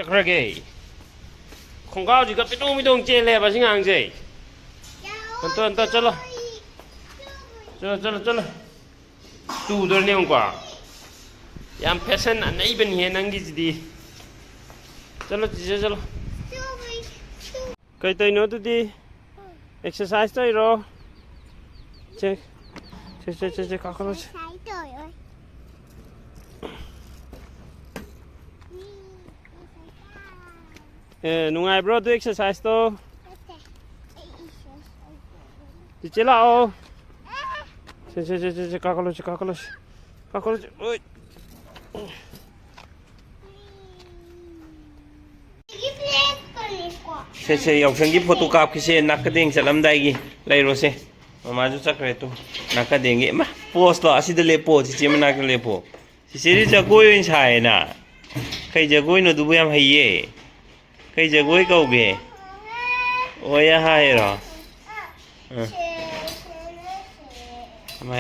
ꯆꯠꯈ꯭ꯔꯒꯦ ꯈꯣꯡꯒ꯭ꯔꯥꯎꯁꯤꯒ ꯄꯤꯇꯣꯡ ꯄꯤꯇꯣꯡ ꯆꯦꯜꯂꯦꯕ ꯁꯤ ꯉꯥꯡꯁꯦ ꯑꯝꯇ ꯆꯠꯂꯣ ꯆꯠꯂꯣ ꯇꯨꯗꯣꯏꯅꯦ ꯑꯃꯨꯛꯀꯣ ꯌꯥꯝ ꯐꯦꯁꯟ ꯑꯅꯩꯕꯅꯤꯍꯦ ꯅꯪꯒꯤꯁꯤꯗꯤ ꯆꯠꯂꯣ ꯆꯤꯆꯦ ꯆꯠꯂꯣ ꯀꯩ ꯇꯧꯔꯤꯅꯣ ꯑꯗꯨꯗꯤ ꯑꯦꯛꯁꯔꯁꯥꯏꯁ ꯇꯧꯔꯤꯔꯣ ꯆꯦ ꯀꯥꯈꯠꯂꯣ ꯅꯨꯡꯉꯥꯏꯕ꯭ꯔꯣ ꯑꯗꯨ ꯑꯦꯛꯁꯔꯁꯥꯏꯁꯇꯣ ꯆꯤꯆꯦ ꯂꯥꯛꯑꯣ ꯆꯦ ꯀꯥꯈꯠꯂꯣ ꯑꯣꯏ ꯁꯦ ꯌꯥꯎꯁꯪꯒꯤ ꯐꯣꯇꯣ ꯀꯥꯞꯈꯤꯁꯦ ꯅꯥꯀꯗꯦꯡ ꯆꯠꯂꯝꯗꯥꯏꯒꯤ ꯂꯩꯔꯣꯁꯦ ꯃꯃꯥꯁꯨ ꯆꯠꯈ꯭ꯔꯦ ꯇꯨ ꯅꯥꯀꯗꯦꯡꯒꯤ ꯏꯃꯥ ꯄꯣꯁꯇꯣ ꯑꯁꯤꯗ ꯂꯦꯞꯄꯣ ꯆꯤꯆꯦ ꯃꯅꯥꯛꯇ ꯂꯦꯞꯄꯣ ꯆꯤꯆꯦꯗꯤ ꯖꯒꯣꯏ ꯑꯣꯏꯅ ꯁꯥꯏꯌꯦꯅ ꯀꯩ ꯖꯒꯣꯏꯅꯣ ꯑꯗꯨꯕꯨ ꯌꯥꯝ ꯍꯩꯌꯦ ꯀꯩ ꯖꯒꯣꯏ ꯀꯧꯒꯦ ꯑꯣꯌꯥ ꯍꯥꯏꯔꯣ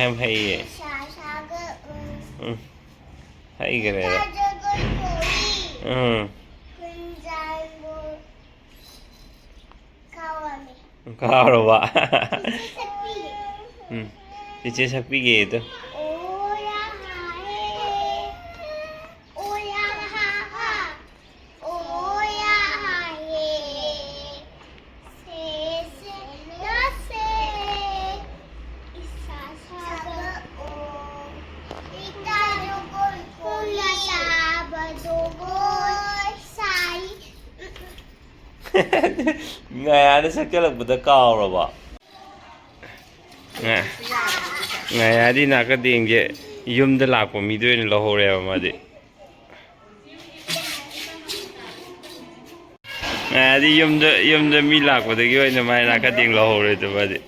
ꯌꯥꯝ ꯍꯩꯌꯦ ꯍꯩꯈ꯭ꯔꯦꯗ ꯀꯥꯎꯔꯕ ꯆꯤꯆꯦ ꯁꯛꯄꯤꯒꯦꯗꯣ ꯉꯥꯌꯥꯅ ꯁꯛꯆꯜꯂꯛꯄꯗ ꯀꯥꯎꯔꯕ ꯉꯥꯌꯥꯗꯤ ꯅꯥꯀꯗꯦꯡꯁꯦ ꯌꯨꯝꯗ ꯂꯥꯛꯄ ꯃꯤꯗ ꯑꯣꯏꯅ ꯂꯧꯍꯧꯔꯦꯕ ꯃꯥꯗꯤ ꯉꯥꯌꯥꯗꯤ ꯌꯨꯝꯗ ꯃꯤ ꯂꯥꯛꯄꯗꯒꯤ ꯑꯣꯏꯅ ꯃꯥꯏ ꯅꯥꯀꯗꯦꯡ ꯂꯧꯍꯧꯔꯦꯗ ꯃꯥꯗꯤ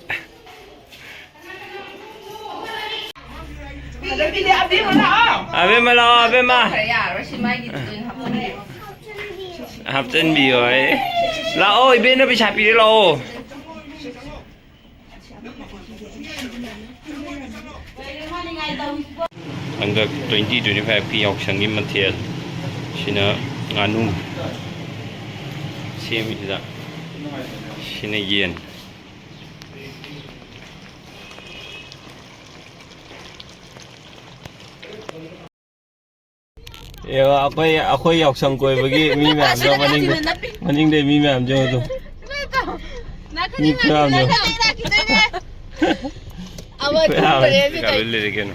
ꯑꯕꯦꯝꯃ ꯂꯥꯛꯑꯣ ꯑꯕꯦꯝꯃ ꯍꯥꯞꯆꯤꯟꯕꯤꯌꯣ ꯂꯥꯛꯑꯣ ꯏꯕꯦꯟꯅ ꯄꯩꯁꯥ ꯄꯤꯔꯦ ꯂꯥꯛꯑꯣ ꯍꯟꯗꯛ 2025ꯀꯤ ꯌꯥꯎꯁꯪꯒꯤ ꯃꯊꯦꯜ ꯁꯤꯅ ꯉꯥꯅꯨ ꯁꯦꯝꯃꯤꯁꯤꯗ ꯁꯤꯅ ꯌꯦꯟ ꯑꯩꯈꯣꯏ ꯌꯥꯎꯁꯪ ꯀꯣꯏꯕꯒꯤ ꯃꯤ ꯃꯌꯥꯝꯗꯣ ꯃꯅꯤꯡꯗꯩ ꯃꯤ ꯃꯌꯥꯝꯁꯨ ꯑꯗꯨꯝ ꯃꯤ ꯈꯨꯌꯥꯝꯗꯣ ꯂꯩꯔꯦ ꯀꯩꯅꯣ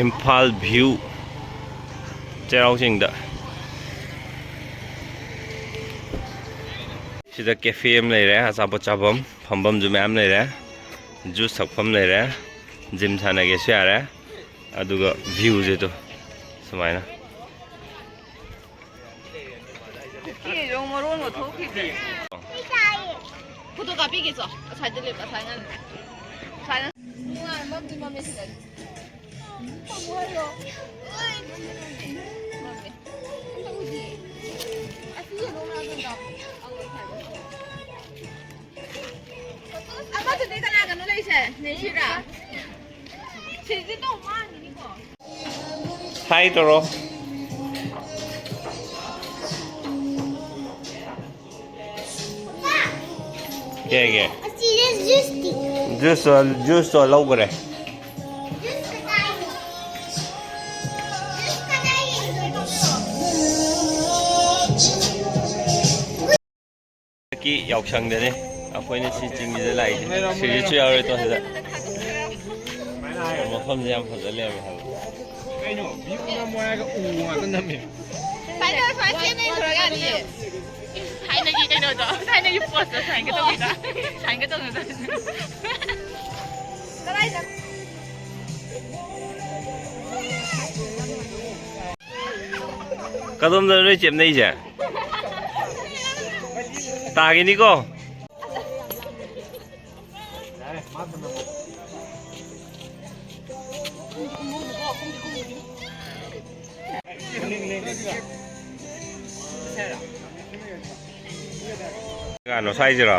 ꯏꯝꯐꯥꯜ ꯚ꯭ꯌꯨ ꯆꯩꯔꯥꯎꯆꯤꯡꯗ ꯁꯤꯗ ꯀꯦꯐꯦ ꯑꯃ ꯂꯩꯔꯦ ꯑꯆꯥꯄꯣꯠ ꯆꯥꯐꯝ ꯐꯝꯐꯝꯁꯨ ꯃꯌꯥꯝ ꯂꯩꯔꯦ ꯖꯨꯁ ꯊꯛꯐꯝ ꯂꯩꯔꯦ ꯖꯤꯝ ꯁꯥꯟꯅꯒꯦꯁꯨ ꯌꯥꯔꯦ ꯑꯗꯨꯒ ꯚ꯭ꯌꯨꯁꯦꯗꯣ ꯁꯨꯃꯥꯏꯅ ꯐꯣꯇꯣ ꯀꯥꯞꯄꯤꯒꯦꯁꯣ ꯑꯁꯥꯏꯗ ꯂꯦꯞꯄ ꯑꯁꯥꯏꯅ ꯑꯃꯗꯨꯗꯤ ꯀꯅꯥꯒꯅꯣ ꯂꯩꯁꯦ ꯅꯦꯁꯤꯔꯥ ꯁꯤꯁꯤ ꯇꯧ ꯃꯥꯡꯉꯤꯅꯤꯀꯣ ꯍꯥꯏ ꯇꯧꯔꯣ ꯀꯦꯒꯦ ꯖꯨꯁꯇꯣ ꯂꯧꯈꯔꯦ ꯌꯥꯎꯁꯪꯗꯅꯦ ꯑꯩꯈꯣꯏꯅ ꯁꯤ ꯆꯤꯡꯁꯤꯗ ꯂꯥꯛꯏꯁꯦ ꯁꯤꯔꯤꯁꯨ ꯌꯥꯎꯔꯦ ꯇꯣ ꯁꯤꯗ ꯃꯐꯝꯁꯦ ꯌꯥꯝ ꯐꯖ ꯂꯩꯔꯝꯃꯦ ꯍꯥꯏꯕ ꯀꯩꯅꯣ ꯚ꯭ꯌꯨꯅ ꯃꯣꯏꯔꯒ ꯎ ꯉꯥꯛꯇ ꯅꯝꯃꯦ ꯊꯥꯏꯅꯒꯤ ꯀꯩꯅꯣꯗꯣ ꯊꯥꯏꯅꯒꯤ ꯄꯣꯁꯇꯣ ꯁꯥꯏꯟꯒ ꯇꯧꯕꯤꯗ ꯁꯥꯏꯟꯒ ꯇꯧꯅꯗ ꯀꯗꯥꯏꯗ ꯀꯗꯣꯝꯗꯅꯣ ꯅꯣꯏ ꯆꯦꯞꯅꯩꯁꯦ ꯇꯥꯒꯤꯅꯤꯀꯣ ꯀꯥꯅꯣ ꯁ꯭ꯋꯥꯏꯁꯤꯔꯣ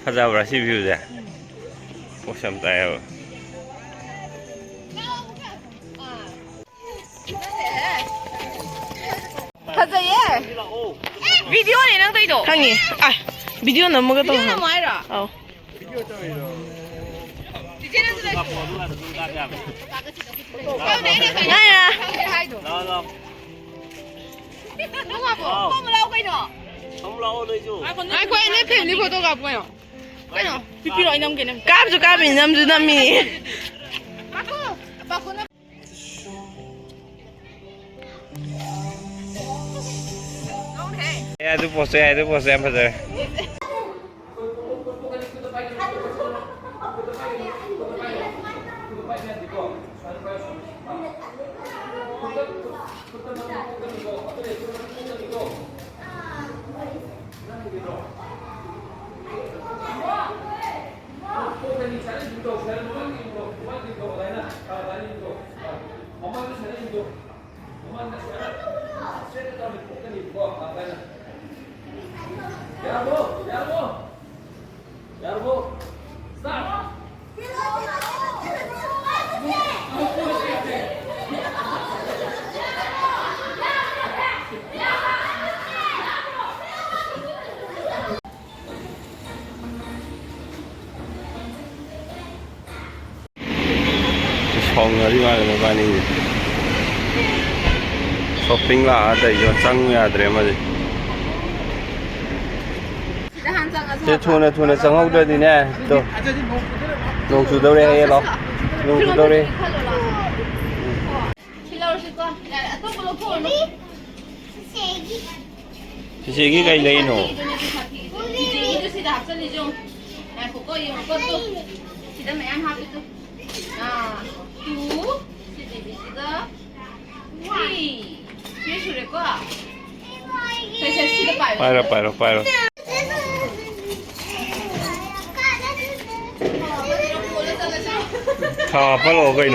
ꯐꯖꯕ꯭ꯔꯥ ꯁꯤ ꯚ꯭ꯌꯨꯁꯦ ꯄꯣꯁ ꯌꯥꯝ ꯇꯥꯏꯌꯦꯕ 비디오네 랑 떠이도. 형이 아 비디오 넘어가 또. 비디오는 뭐이라? 어. 이제는 그래. 나야. 나나 누가 뭐? pom을 나오고 있어. không lâu đây chú ai quay nét thêm đi photo gặp quay cái nào pipi rồi năm cái này 까비 까비 남주 남미. 바꾸 ai tôi post em bây giờ phòng ở đi ngoài là bạn đi shopping là đây Yaosang nhà đấy mà gì thế thua này sang hậu đây thì nè đâu nông chủ đâu đây hay lo nông chủ đâu đây 시세기 가 이래노 빠이로 다 빨로 가